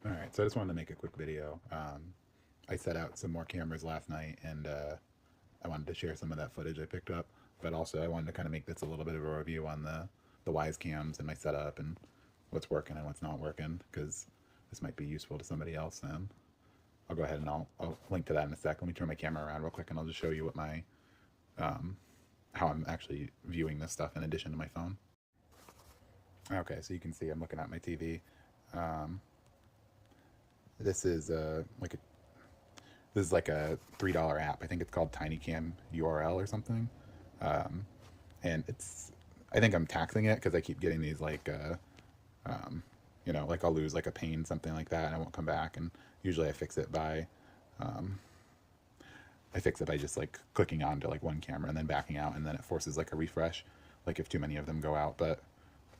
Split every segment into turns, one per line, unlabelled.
All right, so I just wanted to make a quick video. I set out some more cameras last night, and I wanted to share some of that footage I picked up. But also, I wanted to kind of make this a little bit of a review on the Wyze Cams and my setup and what's working and what's not working, because this might be useful to somebody else. And I'll go ahead and I'll link to that in a sec. Let me turn my camera around real quick, and I'll just show you what my how I'm actually viewing this stuff in addition to my phone. Okay, so you can see I'm looking at my TV. Um, this is like a $3 app. I think it's called TinyCam URL or something. Um, and it's I think I'm taxing it because I keep getting these like I'll lose like a pane, something like that, and I won't come back. And usually um, I fix it by just like clicking onto like one camera and then backing out, and then it forces like a refresh, like if too many of them go out. But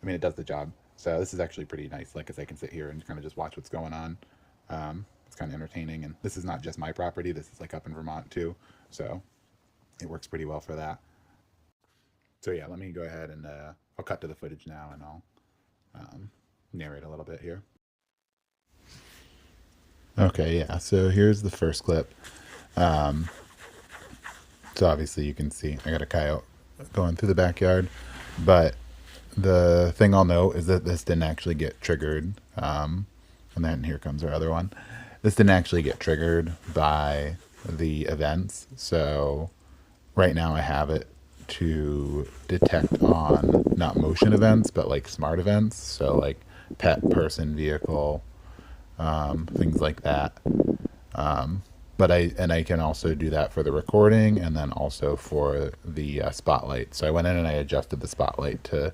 I mean, it does the job. So this is actually pretty nice, like, because I can sit here and kind of just watch what's going on. It's kind of entertaining, and this is not just my property. This is like up in Vermont too, so it works pretty well for that. So yeah, let me go ahead and I'll cut to the footage now, and I'll narrate a little bit here. Okay, yeah. So here's the first clip. Um, so obviously you can see I got a coyote going through the backyard, but the thing I'll note is that this didn't actually get triggered. And then here comes our other one. This didn't actually get triggered by the events. So right now I have it to detect on not motion events, but like smart events. So like pet, person, vehicle, things like that. But I can also do that for the recording and then also for the spotlight. So I went in and I adjusted the spotlight to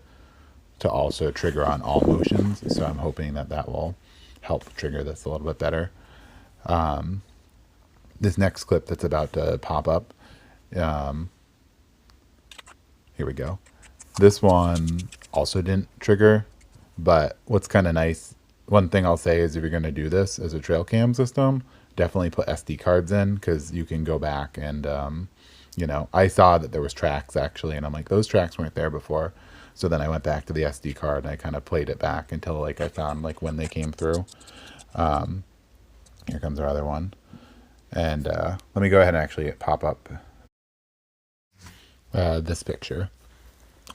also trigger on all motions. So I'm hoping that that will help trigger this a little bit better. This next clip that's about to pop up, um, here we go. This one also didn't trigger, but what's kind of nice, one thing I'll say is if you're going to do this as a trail cam system, definitely put SD cards in, because you can go back and, I saw that there was tracks actually, and I'm like, those tracks weren't there before. So then I went back to the SD card and I kind of played it back until like I found like when they came through. Here comes our other one. And let me go ahead and actually pop up this picture.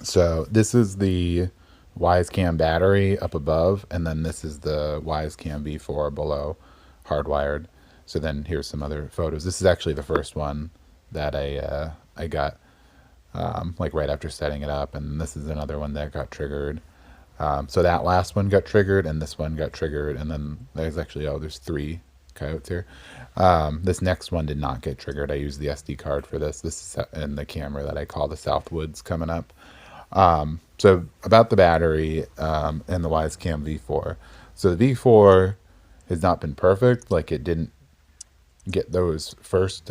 So this is the Wyze Cam battery up above, and then this is the Wyze Cam V4 below, hardwired. So then here's some other photos. This is actually the first one that I got like right after setting it up, and this is another one that got triggered. So that last one got triggered, and this one got triggered, and then there's actually there's 3 coyotes here. This next one did not get triggered. I used the SD card for this. This is in the camera that I call the Southwoods coming up. So about the battery and the Wyze Cam V4. So the V4 has not been perfect. Like, it didn't get those first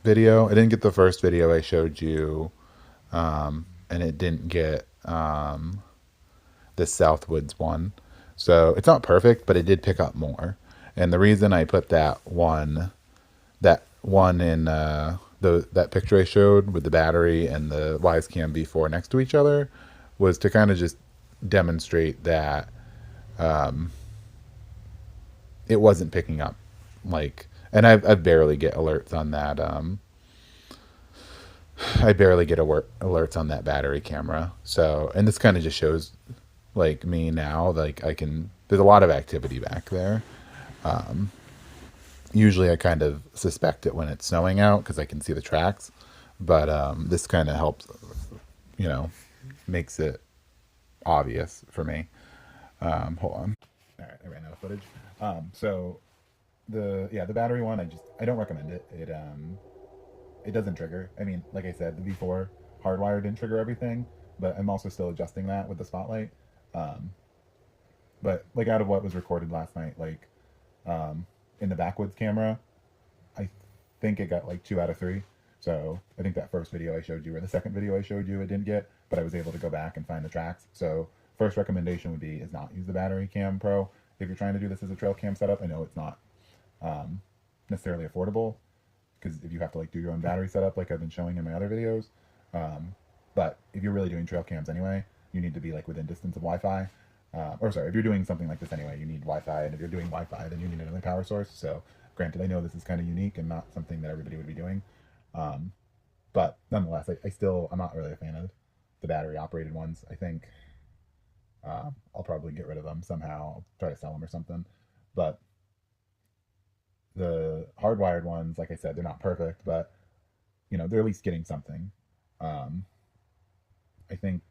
video. It didn't get the first video I showed you, and it didn't get this Southwoods one. So it's not perfect, but it did pick up more. And the reason I put that one in that picture I showed with the battery and the Wyze Cam V4 next to each other was to kind of just demonstrate that it wasn't picking up, like, and I barely get alerts on that. I barely get alerts on that battery camera. So, and this kind of just shows like me now, like there's a lot of activity back there. Usually I kind of suspect it when it's snowing out because I can see the tracks, but this kind of helps, makes it obvious for me. Hold on. All right, I ran out of footage. So the battery one, I don't recommend it. It doesn't trigger. I mean, like I said, the V4 hardwired didn't trigger everything, but I'm also still adjusting that with the spotlight. But like out of what was recorded last night, like in the backwoods camera, I think it got like 2 out of 3. So I think that first video I showed you, or the second video I showed you, it didn't get, but I was able to go back and find the tracks. So first recommendation would be is not use the Battery Cam Pro if you're trying to do this as a trail cam setup. I know it's not necessarily affordable, because if you have to like do your own battery setup like I've been showing in my other videos, but if you're really doing trail cams anyway, you need to be like within distance of Wi-Fi. or sorry, if you're doing something like this anyway, you need Wi-Fi, and if you're doing Wi-Fi, then you need another power source. So granted, I know this is kind of unique and not something that everybody would be doing, um, but nonetheless, I'm not really a fan of the battery operated ones. I think I'll probably get rid of them somehow. I'll try to sell them or something. But the hardwired ones, like I said, they're not perfect, but they're at least getting something. Um, I think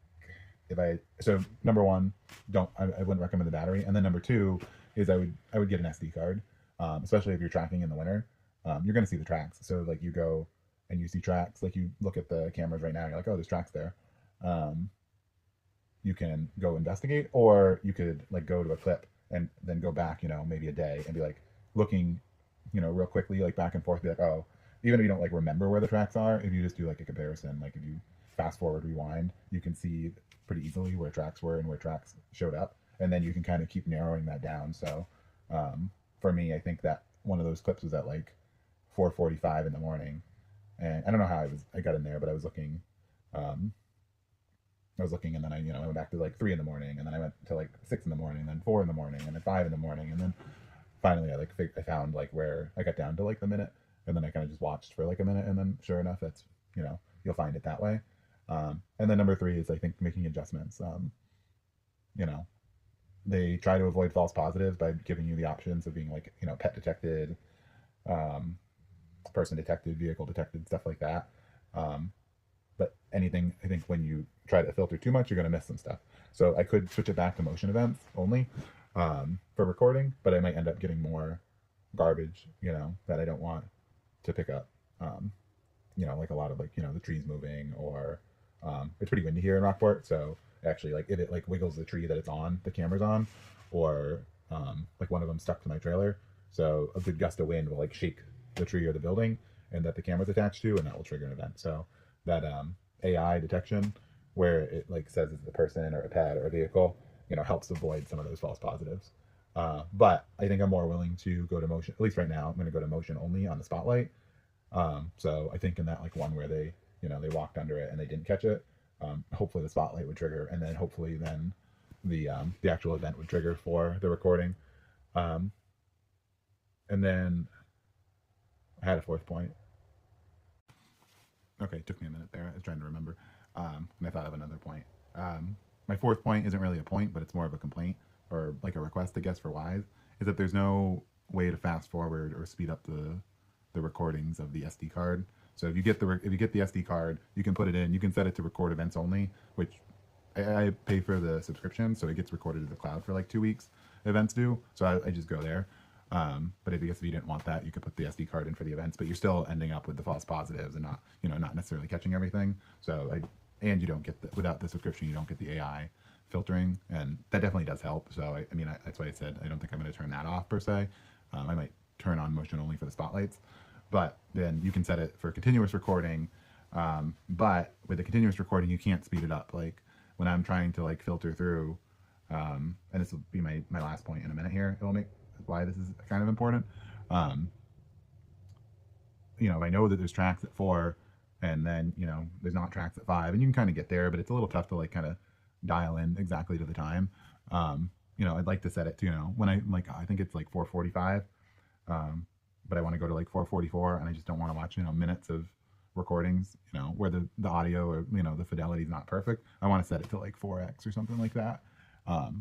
so number one, I wouldn't recommend the battery, and then number two is I would get an SD card, especially if you're tracking in the winter. You're going to see the tracks. So like you go and you see tracks, like you look at the cameras right now, you're like, oh, there's tracks there. You can go investigate, or you could like go to a clip and then go back, maybe a day and be like looking, real quickly, like back and forth, be like, oh, even if you don't like remember where the tracks are, if you just do like a comparison, like if you fast forward, rewind, you can see pretty easily where tracks were and where tracks showed up, and then you can kind of keep narrowing that down. So for me, I think that one of those clips was at like 4:45 in the morning, and I don't know how I got in there, but um, I was looking, and then I went back to like 3 in the morning, and then I went to like 6 in the morning, and then 4 in the morning, and then 5 in the morning, and then finally I found like where I got down to like the minute, and then I kind of just watched for like a minute, and then sure enough, it's you'll find it that way. And then number three is I think making adjustments. You know, they try to avoid false positives by giving you the options of being like pet detected, um, person detected, vehicle detected, stuff like that. Um, but anything, I think when you try to filter too much, you're going to miss some stuff. So I could switch it back to motion events only for recording, but I might end up getting more garbage, that I don't want to pick up. Like a lot of like, the trees moving, or it's pretty windy here in Rockport. So actually like if it like wiggles the tree that the camera's on, or like one of them stuck to my trailer. So a good gust of wind will like shake the tree or the building and that the camera's attached to, and that will trigger an event. So that AI detection, where it like says it's a person or a pet or a vehicle, helps avoid some of those false positives. But I think I'm more willing to go to motion. At least right now, I'm going to go to motion only on the spotlight. So I think in that like one where they walked under it and they didn't catch it, hopefully the spotlight would trigger, and then hopefully then the actual event would trigger for the recording. Um, and then I had a fourth point. Okay, it took me a minute there. I was trying to remember. And I thought of another point. My fourth point isn't really a point, but it's more of a complaint, or like a request, I guess, for Wyze, is that there's no way to fast forward or speed up the recordings of the SD card. So if you get the SD card, you can put it in. You can set it to record events only, which I pay for the subscription, so it gets recorded to the cloud for like 2 weeks. Events do, so I just go there. But if you didn't want that, you could put the SD card in for the events, but you're still ending up with the false positives and not necessarily catching everything. So and you don't get without the subscription, you don't get the AI filtering, and that definitely does help. So that's why I said I don't think I'm going to turn that off per se. I might turn on motion only for the spotlights, but then you can set it for continuous recording. But with the continuous recording, you can't speed it up. Like when I'm trying to like filter through, and this will be my last point in a minute here. It will make why this is kind of important. If I know that there's tracks at 4, and then there's not tracks at 5, and you can kind of get there, but it's a little tough to like kind of dial in exactly to the time. I'd like to set it to when I think it's like 4:45, but I want to go to like 4:44, and I just don't want to watch minutes of recordings where the audio or the fidelity is not perfect. I want to set it to like 4x or something like that,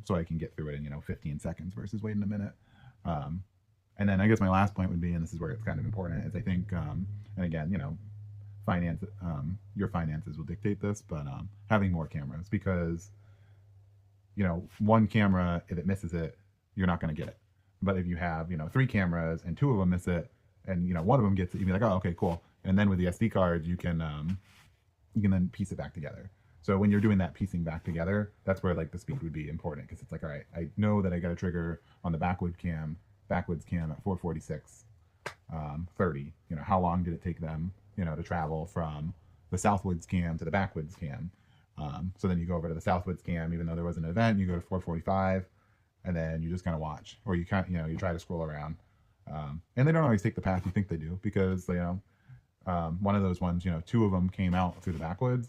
so I can get through it in 15 seconds versus waiting a minute. And then I guess my last point would be, and this is where it's kind of important, is I think, and again, finance, your finances will dictate this, but having more cameras, because one camera, if it misses it, you're not going to get it. But if you have 3 cameras and 2 of them miss it, and one of them gets it, you'd be like, oh, okay, cool. And then with the SD cards, you can then piece it back together. So when you're doing that piecing back together, that's where like the speed would be important, because it's like, all right, I know that I got a trigger on the backwoods cam at 4:46, 30. How long did it take them, to travel from the southwoods cam to the backwoods cam? So then you go over to the southwoods cam, even though there was an event, you go to 4:45, and then you just kind of watch, or you you try to scroll around, and they don't always take the path you think they do, because one of those ones, 2 of them came out through the backwoods.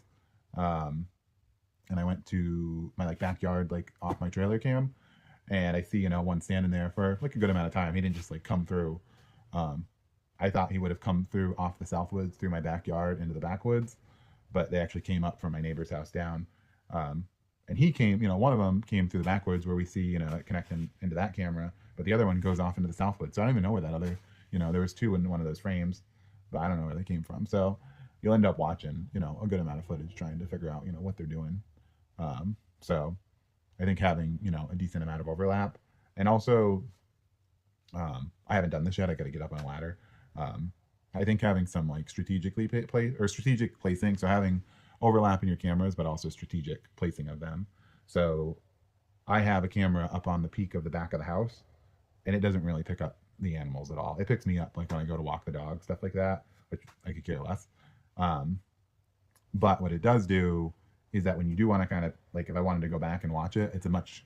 and I went to my like backyard, like off my trailer cam, and I see, you know, one standing there for like a good amount of time. He didn't just like come through. I thought he would have come through off the south woods through my backyard into the backwoods, but they actually came up from my neighbor's house down. And he came, you know, one of them came through the backwoods where we see, you know, it connecting into that camera, but the other one goes off into the southwoods. So I don't even know where that other, you know, there was two in one of those frames, but I don't know where they came from. So you'll end up watching, you know, a good amount of footage trying to figure out, you know, what they're doing. So I think having, you know, a decent amount of overlap, and also I haven't done this yet. I got to get up on a ladder. I think having some like strategically strategic placing, so having overlap in your cameras, but also strategic placing of them. So I have a camera up on the peak of the back of the house, and it doesn't really pick up the animals at all. It picks me up like when I go to walk the dog, stuff like that, which I could care less. But what it does do is that when you do want to kind of like, if I wanted to go back and watch it, it's a much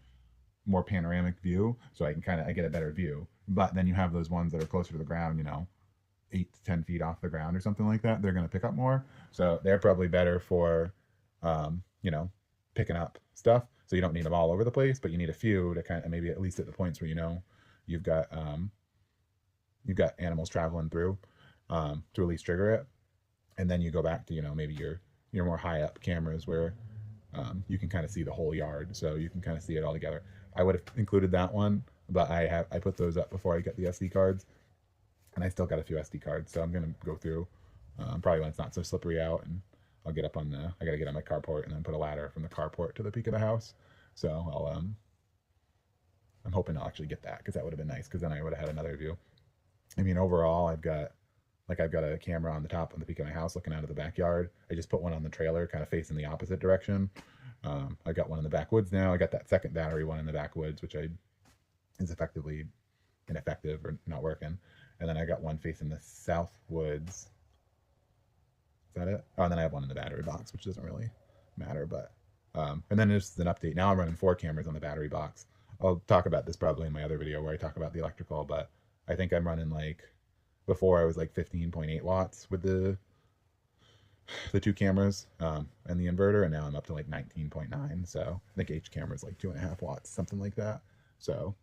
more panoramic view, so I can kind of, I get a better view. But then you have those ones that are closer to the ground, you know, 8 to 10 feet off the ground or something like that. They're going to pick up more, so they're probably better for you know, picking up stuff. So you don't need them all over the place, but you need a few to kind of maybe at least at the points where you know you've got animals traveling through, to at least trigger it. And then you go back to, you know, maybe your more high up cameras where you can kind of see the whole yard, so you can kind of see it all together. I would have included that one, but I put those up before I got the SD cards, and I still got a few SD cards, so I'm gonna go through probably when it's not so slippery out, and I'll get up on the, I gotta get on my carport and then put a ladder from the carport to the peak of the house. So I'm hoping I'll actually get that, because that would have been nice, because then I would have had another view. I mean, overall, I've got a camera on the top, on the peak of my house, looking out of the backyard. I just put one on the trailer, kind of facing the opposite direction. I got one in the backwoods now. I got that second battery one in the backwoods, which is effectively ineffective or not working. And then I got one facing the south woods. Is that it? Oh, and then I have one in the battery box, which doesn't really matter. But and then just an update. Now I'm running 4 cameras on the battery box. I'll talk about this probably in my other video where I talk about the electrical, but I think I'm running like, before I was like 15.8 watts with the 2 cameras and the inverter, and now I'm up to like 19.9. So I think each camera is like 2.5 watts, something like that. So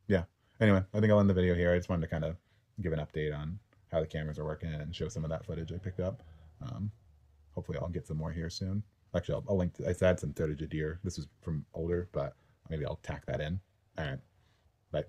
yeah. Anyway, I think I'll end the video here. I just wanted to kind of give an update on how the cameras are working and show some of that footage I picked up. Hopefully I'll get some more here soon. Actually, I'll link to, I had some footage of deer. This is from older, but maybe I'll tack that in. All right. Bye.